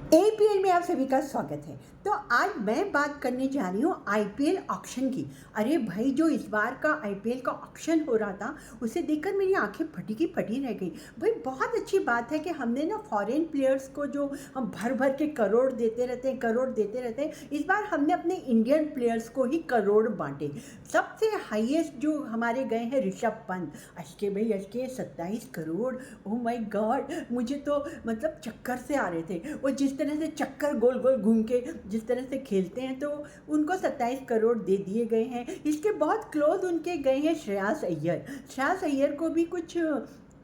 APL में आप सभी का स्वागत है। तो आज मैं बात करने जा रही हूँ आईपीएल ऑक्शन की। अरे भाई, जो इस बार का आईपीएल का ऑक्शन हो रहा था उसे देखकर मेरी आंखें फटी की फटी रह गई। भाई, बहुत अच्छी बात है कि हमने ना फॉरेन प्लेयर्स को जो हम भर भर के करोड़ देते रहते हैं, करोड़ देते रहते हैं, इस बार हमने अपने इंडियन प्लेयर्स को ही करोड़ बांटे। सबसे हाईएस्ट जो हमारे गए हैं ऋषभ पंत, अश्के भाई अश्के 27 करोड़। ओ माय गॉड, मुझे तो मतलब चक्कर से आ रहे थे। वो जिस तरह से चक्कर गोल गोल घूम के जिस तरह से खेलते हैं, तो उनको 27 करोड़ दे दिए गए हैं। इसके बहुत क्लोज उनके गए हैं श्रेयस अय्यर। श्रेयस अय्यर को भी कुछ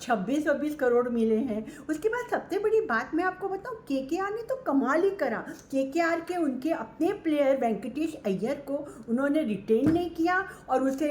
26-26 करोड़ मिले हैं। उसके बाद सबसे बड़ी बात मैं आपको बताऊं, केकेआर ने तो कमाल ही करा। केकेआर के उनके अपने प्लेयर वेंकटेश अय्यर को उन्होंने रिटेन नहीं किया और उसे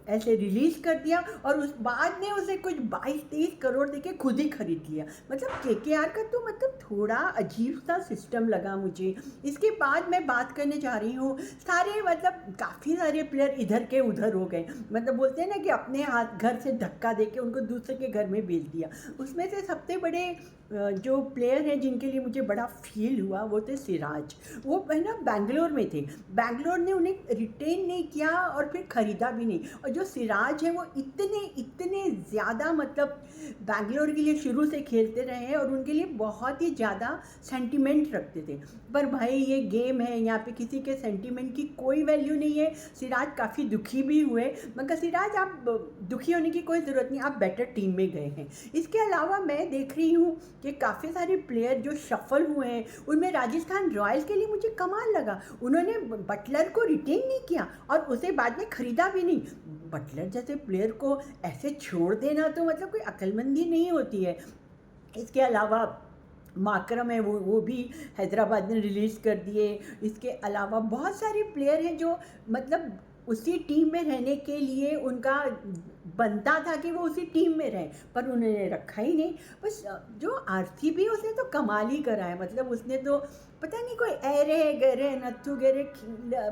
ऐसे रिलीज़ कर दिया, और उस बाद में उसे कुछ 22-23 करोड़ देके खुद ही खरीद लिया। मतलब केकेआर का तो मतलब थोड़ा अजीब सा सिस्टम लगा मुझे। इसके बाद मैं बात करने जा रही हूँ, सारे मतलब काफ़ी सारे प्लेयर इधर के उधर हो गए। मतलब बोलते हैं ना कि अपने हाथ घर से धक्का देके उनको दूसरे के घर में भेज दिया। उसमें से सबसे बड़े जो प्लेयर हैं जिनके लिए मुझे बड़ा फील हुआ वो थे सिराज। वो है ना बैंगलोर में थे, बैंगलोर ने उन्हें रिटेन नहीं किया और फिर ख़रीदा भी नहीं। और जो सिराज है वो इतने इतने ज़्यादा मतलब बैंगलोर के लिए शुरू से खेलते रहे हैं और उनके लिए बहुत ही ज़्यादा सेंटिमेंट रखते थे। पर भाई, ये गेम है, यहाँ पे किसी के सेंटिमेंट की कोई वैल्यू नहीं है। सिराज काफ़ी दुखी भी हुए, मगर सिराज आप दुखी होने की कोई ज़रूरत नहीं, आप बेटर टीम में गए हैं। इसके अलावा मैं देख रही हूँ कि काफ़ी सारे प्लेयर जो सफल हुए हैं, उनमें राजस्थान रॉयल्स के लिए मुझे कमाल लगा। उन्होंने बटलर को रिटेन नहीं किया और उसे बाद में ख़रीदा भी नहीं। बटलर जैसे प्लेयर को ऐसे छोड़ देना तो मतलब कोई अक्लमंदी नहीं होती है। इसके अलावा माकरम है, वो भी हैदराबाद ने रिलीज़ कर दिए। इसके अलावा बहुत सारे प्लेयर हैं जो मतलब उसी टीम में रहने के लिए उनका बनता था कि वो उसी टीम में रहें, पर उन्होंने रखा ही नहीं। बस जो आरसीबी उसने तो कमाल ही करा है। मतलब उसने तो पता नहीं कोई ऐरे गहरे नत्थु गहरे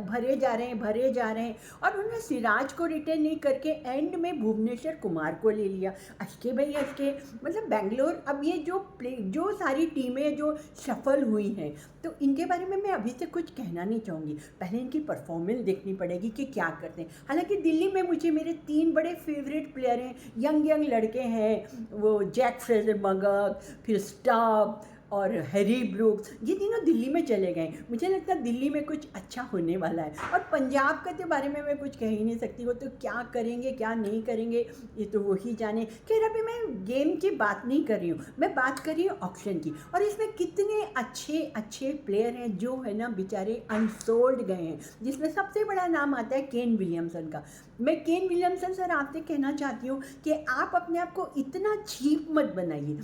भरे जा रहे हैं, भरे जा रहे हैं। और उन्होंने सिराज को रिटेन नहीं करके एंड में भुवनेश्वर कुमार को ले लिया। अश्के भाई अश्के, मतलब बेंगलोर अब ये जो सारी टीमें जो सफल हुई हैं, तो इनके बारे में मैं अभी से कुछ कहना नहीं चाहूँगी। पहले इनकी परफॉर्मेंस देखनी पड़ेगी कि क्या करते हैं। हालांकि दिल्ली में मुझे मेरे 3 बड़े फेवरेट प्लेयर हैं, यंग यंग लड़के हैं, वो जैक फ्रेजर मगग, फिर स्टब और हैरी ब्रूक्स, ये तीनों दिल्ली में चले गए। मुझे लगता है दिल्ली में कुछ अच्छा होने वाला है। और पंजाब के बारे में मैं कुछ कह ही नहीं सकती, वो तो क्या करेंगे क्या नहीं करेंगे ये तो वही जाने। खैर, अभी मैं गेम की बात नहीं कर रही हूँ, मैं बात कर रही हूँ ऑक्शन की। और इसमें कितने अच्छे अच्छे प्लेयर हैं जो है ना बेचारे अनसोल्ड गए हैं, जिसमें सबसे बड़ा नाम आता है केन विलियमसन का। मैं केन विलियमसन सर आपसे कहना चाहती हूँ कि आप अपने आप को इतना चीप मत बनाइए।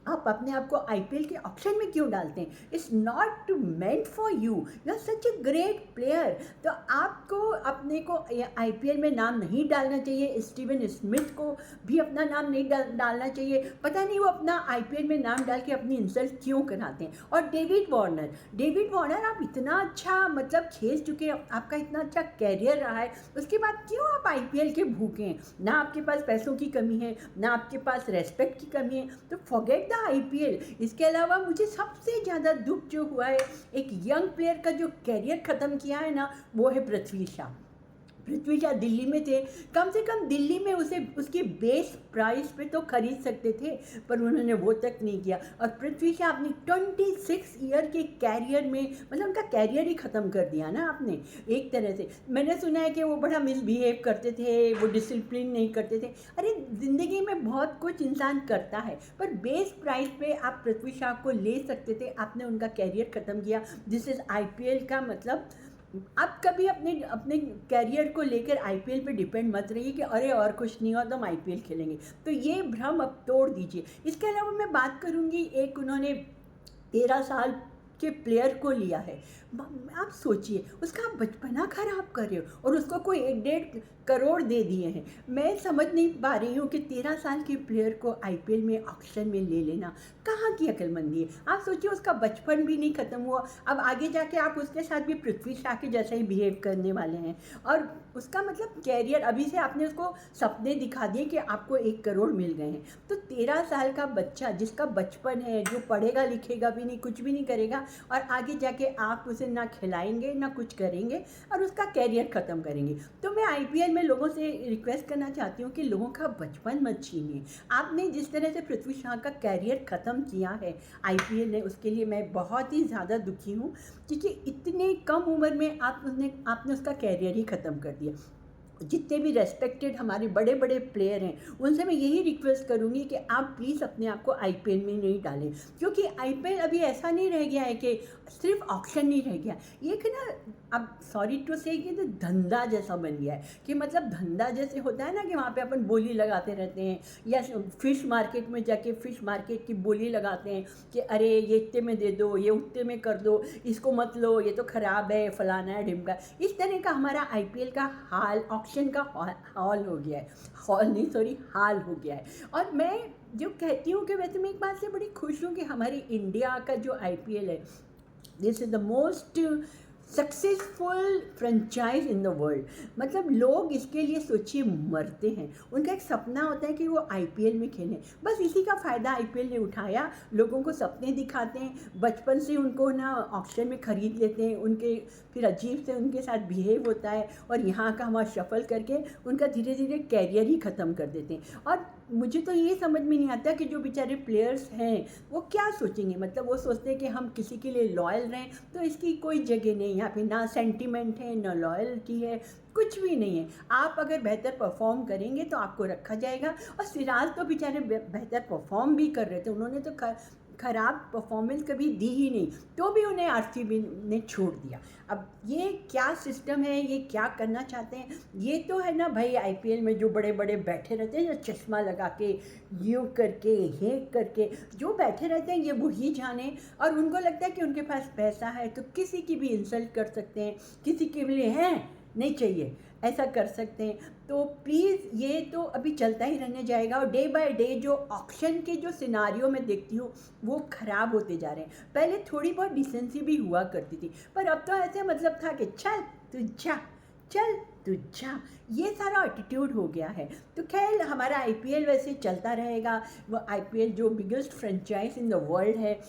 आप अपने आप को आईपीएल के ऑप्शन में क्यों डालते हैं? It's not meant for you, you are such a great player. तो आपको अपने को आईपीएल में नाम नहीं डालना चाहिए। स्टीवन स्मिथ को भी अपना नाम नहीं डालना चाहिए। पता नहीं वो अपना आईपीएल में नाम डाल के अपनी इंसल्ट क्यों कराते हैं। और डेविड वार्नर आप इतना अच्छा मतलब खेल चुके हैं, आपका इतना अच्छा कैरियर रहा है, उसके बाद क्यों आप आईपीएल के भूखे हैं? ना आपके पास पैसों की कमी है, ना आपके पास रेस्पेक्ट की कमी है, तो फॉरगेट आईपीएल। इसके अलावा मुझे सबसे ज़्यादा दुख जो हुआ है, एक यंग प्लेयर का जो कैरियर ख़त्म किया है ना, वो है पृथ्वी शा। पृथ्वी शा दिल्ली में थे, कम से कम दिल्ली में उसे उसकी बेस प्राइस पे तो खरीद सकते थे, पर उन्होंने वो तक नहीं किया। और पृथ्वी शा अपनी 26 ईयर के कैरियर में मतलब उनका कैरियर ही ख़त्म कर दिया ना आपने एक तरह से। मैंने सुना है कि वो बड़ा मिसबिहेव करते थे, वो डिसिप्लिन नहीं करते थे। अरे, ज़िंदगी में बहुत कुछ इंसान करता है, पर बेस प्राइस पे आप पृथ्वी शा को ले सकते थे, आपने उनका कैरियर ख़त्म किया। दिस इज़ आईपीएल का मतलब। आप कभी अपने अपने कैरियर को लेकर आईपीएल पे डिपेंड मत रहिए कि अरे और कुछ नहीं हुआ तो हम आईपीएल खेलेंगे, तो ये भ्रम अब तोड़ दीजिए। इसके अलावा मैं बात करूँगी, एक उन्होंने 13 साल के प्लेयर को लिया है। आप सोचिए, उसका आप बचपना खराब कर रहे हो और उसको कोई 1.5 करोड़ दे दिए हैं। मैं समझ नहीं पा रही हूँ कि 13 साल के प्लेयर को आईपीएल में ऑक्शन में ले लेना कहाँ की अक्लमंदी है। आप सोचिए, उसका बचपन भी नहीं ख़त्म हुआ, अब आगे जाके आप उसके साथ भी पृथ्वी शॉ के जैसा ही बिहेव करने वाले हैं। और उसका मतलब कैरियर अभी से आपने उसको सपने दिखा दिए कि आपको 1 करोड़ मिल गए हैं। तो 13 साल का बच्चा जिसका बचपन है, जो पढ़ेगा लिखेगा भी नहीं, कुछ भी नहीं करेगा, और आगे जाके आप उसे ना खिलाएंगे ना कुछ करेंगे और उसका कैरियर ख़त्म करेंगे। तो मैं आईपीएल में लोगों से रिक्वेस्ट करना चाहती हूँ कि लोगों का बचपन मत छीनिए। आपने जिस तरह से पृथ्वी शॉ का कैरियर ख़त्म किया है आईपीएल ने, उसके लिए मैं बहुत ही ज़्यादा दुखी हूँ, क्योंकि इतने कम उम्र में आपने उसका कैरियर ही ख़त्म कर दिया। जितने भी रेस्पेक्टेड हमारे बड़े बड़े प्लेयर हैं, उनसे मैं यही रिक्वेस्ट करूँगी कि आप प्लीज़ अपने आप को आईपीएल में नहीं डालें, क्योंकि आईपीएल अभी ऐसा नहीं रह गया है कि सिर्फ ऑक्शन नहीं रह गया, ये कि ना, अब सॉरी टू से कि तो धंधा जैसा बन गया है। कि मतलब धंधा जैसे होता है ना कि वहाँ पे अपन बोली लगाते रहते हैं, या फिश मार्केट में जाके फिश मार्केट की बोली लगाते हैं कि अरे ये इतने में दे दो, ये उतने में कर दो, इसको मत लो, ये तो ख़राब है, फलाना है, ढिमका। इस तरह का हमारा आईपीएल का हाल, ऑक्शन का हॉल हो गया है, हॉल नहीं सॉरी हाल हो गया है। और मैं जो कहती हूँ कि वैसे मैं एक बात से बड़ी खुश हूँ कि हमारी इंडिया का जो आईपीएल है, this is the most successful franchise in the world. मतलब लोग इसके लिए सोचिए मरते हैं, उनका एक सपना होता है कि वो आईपीएल में खेलें। बस इसी का फ़ायदा आईपीएल ने उठाया, लोगों को सपने दिखाते हैं, बचपन से उनको ना ऑक्शन में ख़रीद लेते हैं, उनके फिर अजीब से उनके साथ बिहेव होता है, और यहाँ का वहाँ शफल करके उनका धीरे धीरे कैरियर ही ख़त्म कर देते हैं। और मुझे तो ये समझ में नहीं आता कि जो बेचारे प्लेयर्स हैं वो क्या सोचेंगे। मतलब वो सोचते हैं कि हम किसी के लिए लॉयल रहें, तो इसकी कोई जगह नहीं। यहाँ पे ना सेंटिमेंट है, ना लॉयल्टी है, कुछ भी नहीं है। आप अगर बेहतर परफॉर्म करेंगे तो आपको रखा जाएगा। और सिराज तो बेचारे बेहतर परफॉर्म भी कर रहे थे, उन्होंने तो ख़राब परफॉर्मेंस कभी दी ही नहीं, तो भी उन्हें आरसीबी ने छोड़ दिया। अब ये क्या सिस्टम है, ये क्या करना चाहते हैं? ये तो है ना भाई, आईपीएल में जो बड़े बड़े बैठे रहते हैं, जो चश्मा लगा के यूँ करके हेंक करके जो बैठे रहते हैं, ये वही जाने। और उनको लगता है कि उनके पास पैसा है तो किसी की भी इंसल्ट कर सकते हैं, किसी के लिए हैं नहीं चाहिए ऐसा कर सकते हैं। तो प्लीज़ ये तो अभी चलता ही रहने जाएगा, और डे बाय डे जो ऑक्शन के जो सिनारियो में देखती हूँ वो ख़राब होते जा रहे हैं। पहले थोड़ी बहुत डिसेंसी भी हुआ करती थी, पर अब तो ऐसे मतलब था कि चल तू जा, चल तू जा, ये सारा एटीट्यूड हो गया है। तो खैर हमारा आईपीएल वैसे चलता रहेगा। वो आईपीएल जो biggest franchise in the world है,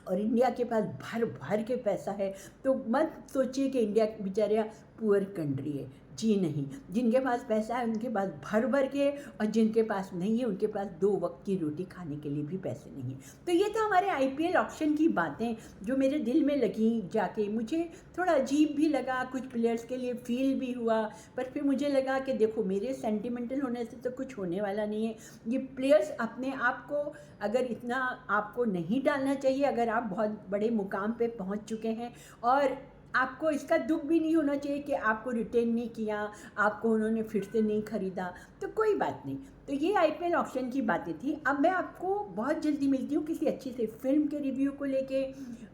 और इंडिया के पास भर भर के पैसा है, तो मत सोचिए कि इंडिया बेचारे पुअर कंट्री है। जी नहीं, जिनके पास पैसा है उनके पास भर भर के, और जिनके पास नहीं है उनके पास 2 वक्त की रोटी खाने के लिए भी पैसे नहीं है। तो ये तो हमारे आईपीएल ऑक्शन की बातें जो मेरे दिल में लगी जाके। मुझे थोड़ा अजीब भी लगा, कुछ प्लेयर्स के लिए फील भी हुआ, पर फिर मुझे लगा कि देखो मेरे सेंटिमेंटल होने से तो कुछ होने वाला नहीं है। ये प्लेयर्स अपने आप को अगर इतना आपको नहीं डालना चाहिए, अगर आप बहुत बड़े मुकाम पे पहुंच चुके हैं, और आपको इसका दुख भी नहीं होना चाहिए कि आपको रिटेन नहीं किया, आपको उन्होंने फिर से नहीं ख़रीदा, तो कोई बात नहीं। तो ये आईपीएल ऑक्शन की बातें थी। अब मैं आपको बहुत जल्दी मिलती हूँ किसी अच्छी से फिल्म के रिव्यू को लेके,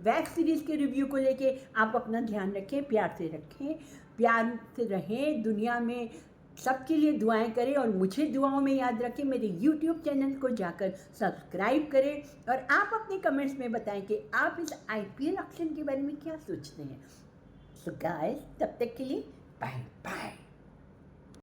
वेब सीरीज़ के रिव्यू को लेके। आप अपना ध्यान रखें, प्यार से रखें, प्यार से रहें, दुनिया में सबके लिए दुआएं करें, और मुझे दुआओं में याद रखें। मेरे यूट्यूब चैनल को जाकर सब्सक्राइब करें, और आप अपने कमेंट्स में बताएं कि आप इस आईपीएल ऑक्शन के बारे में क्या सोचते हैं। सो गाइस, तब तक के लिए बाय बाय।